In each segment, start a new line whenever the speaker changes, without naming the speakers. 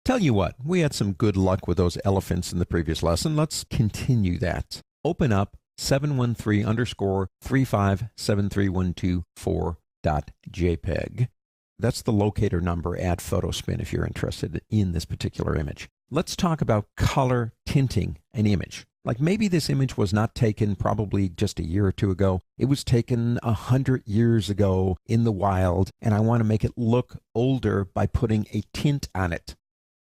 Tell you what, we had some good luck with those elephants in the previous lesson. Let's continue that. Open up 713_3573124.jpg. That's the locator number at Photospin if you're interested in this particular image. Let's talk about color tinting an image. Like maybe this image was not taken probably just a year or two ago. It was taken 100 years ago in the wild, and I want to make it look older by putting a tint on it.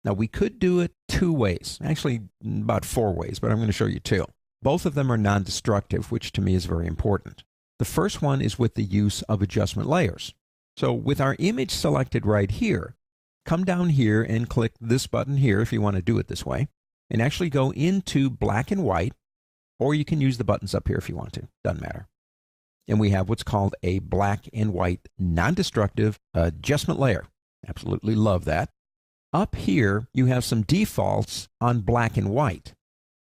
Now, we could do it two ways, actually about four ways, but I'm going to show you two. Both of them are non-destructive, which to me is very important. The first one is with the use of adjustment layers. So with our image selected right here, come down here and click this button here if you want to do it this way, and actually go into black and white, or you can use the buttons up here if you want to, doesn't matter. And we have what's called a black and white non-destructive adjustment layer. Absolutely love that. Up here, you have some defaults on black and white.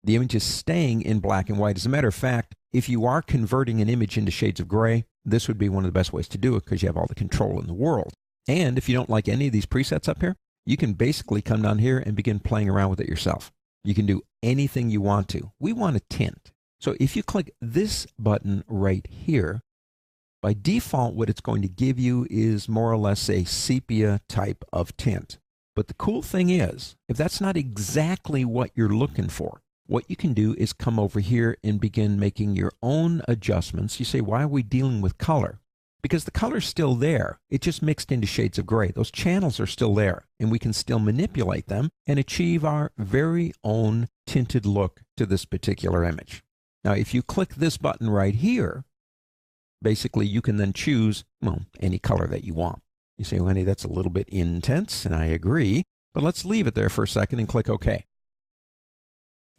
The image is staying in black and white. As a matter of fact, if you are converting an image into shades of gray, this would be one of the best ways to do it because you have all the control in the world. And if you don't like any of these presets up here, you can basically come down here and begin playing around with it yourself. You can do anything you want to. We want a tint. So if you click this button right here, by default, what it's going to give you is more or less a sepia type of tint. But the cool thing is, if that's not exactly what you're looking for, what you can do is come over here and begin making your own adjustments. You say, why are we dealing with color? Because the color's still there. It just mixed into shades of gray. Those channels are still there, and we can still manipulate them and achieve our very own tinted look to this particular image. Now, if you click this button right here, basically you can then choose, well, any color that you want. You say, well, honey, that's a little bit intense, and I agree, but let's leave it there for a second and click OK.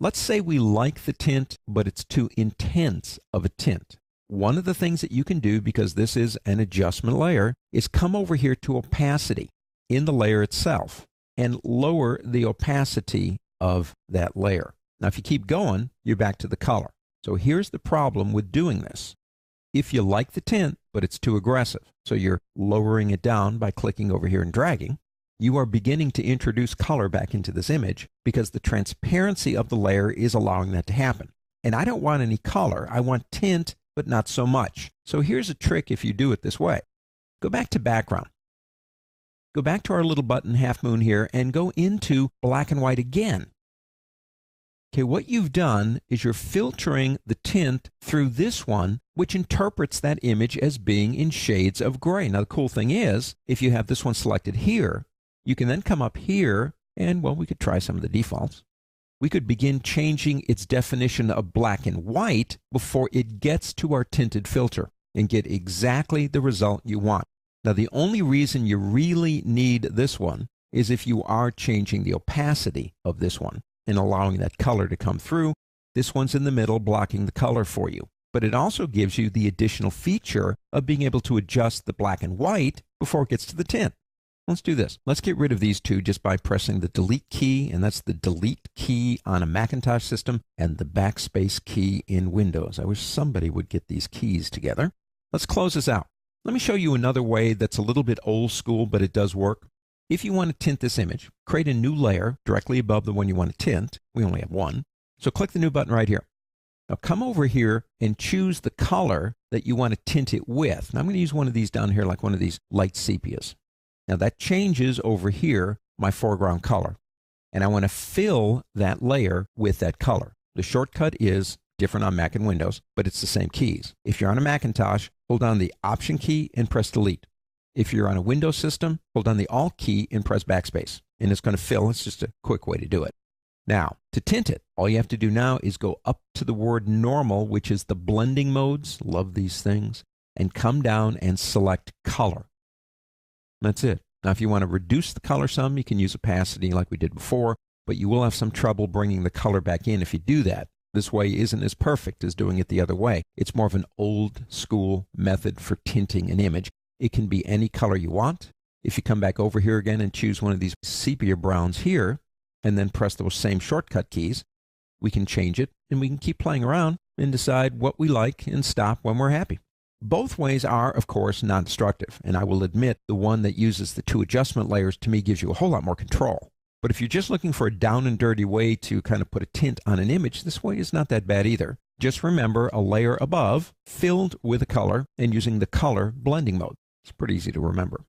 Let's say we like the tint, but it's too intense of a tint. One of the things that you can do, because this is an adjustment layer, is come over here to opacity in the layer itself and lower the opacity of that layer. Now, if you keep going, you're back to the color. So here's the problem with doing this. If you like the tint, but it's too aggressive, so you're lowering it down by clicking over here and dragging, you are beginning to introduce color back into this image because the transparency of the layer is allowing that to happen. And I don't want any color. I want tint, but not so much. So here's a trick if you do it this way. Go back to background. Go back to our little button half moon here and go into black and white again. Okay, what you've done is you're filtering the tint through this one, which interprets that image as being in shades of gray. Now, the cool thing is, if you have this one selected here, you can then come up here and, well, we could try some of the defaults. We could begin changing its definition of black and white before it gets to our tinted filter and get exactly the result you want. Now, the only reason you really need this one is if you are changing the opacity of this one and allowing that color to come through. This one's in the middle, blocking the color for you. But it also gives you the additional feature of being able to adjust the black and white before it gets to the tint. Let's do this. Let's get rid of these two just by pressing the delete key, and that's the delete key on a Macintosh system and the backspace key in Windows. I wish somebody would get these keys together. Let's close this out. Let me show you another way that's a little bit old school, but it does work. If you want to tint this image, create a new layer directly above the one you want to tint. We only have one. So click the new button right here. Now come over here and choose the color that you want to tint it with. Now I'm going to use one of these down here, like one of these light sepias. Now that changes over here my foreground color. And I want to fill that layer with that color. The shortcut is different on Mac and Windows, but it's the same keys. If you're on a Macintosh, hold down the Option key and press Delete. If you're on a Windows system, hold down the Alt key and press Backspace. And it's going to fill. It's just a quick way to do it. Now, to tint it, all you have to do now is go up to the word Normal, which is the blending modes. Love these things. And come down and select Color. That's it. Now, if you want to reduce the color some, you can use opacity like we did before, but you will have some trouble bringing the color back in if you do that. This way isn't as perfect as doing it the other way. It's more of an old school method for tinting an image. It can be any color you want. If you come back over here again and choose one of these sepia browns here, and then press those same shortcut keys, we can change it, and we can keep playing around and decide what we like and stop when we're happy. Both ways are, of course, non-destructive, and I will admit the one that uses the two adjustment layers to me gives you a whole lot more control. But if you're just looking for a down and dirty way to kind of put a tint on an image, this way is not that bad either. Just remember a layer above filled with a color and using the color blending mode. It's pretty easy to remember.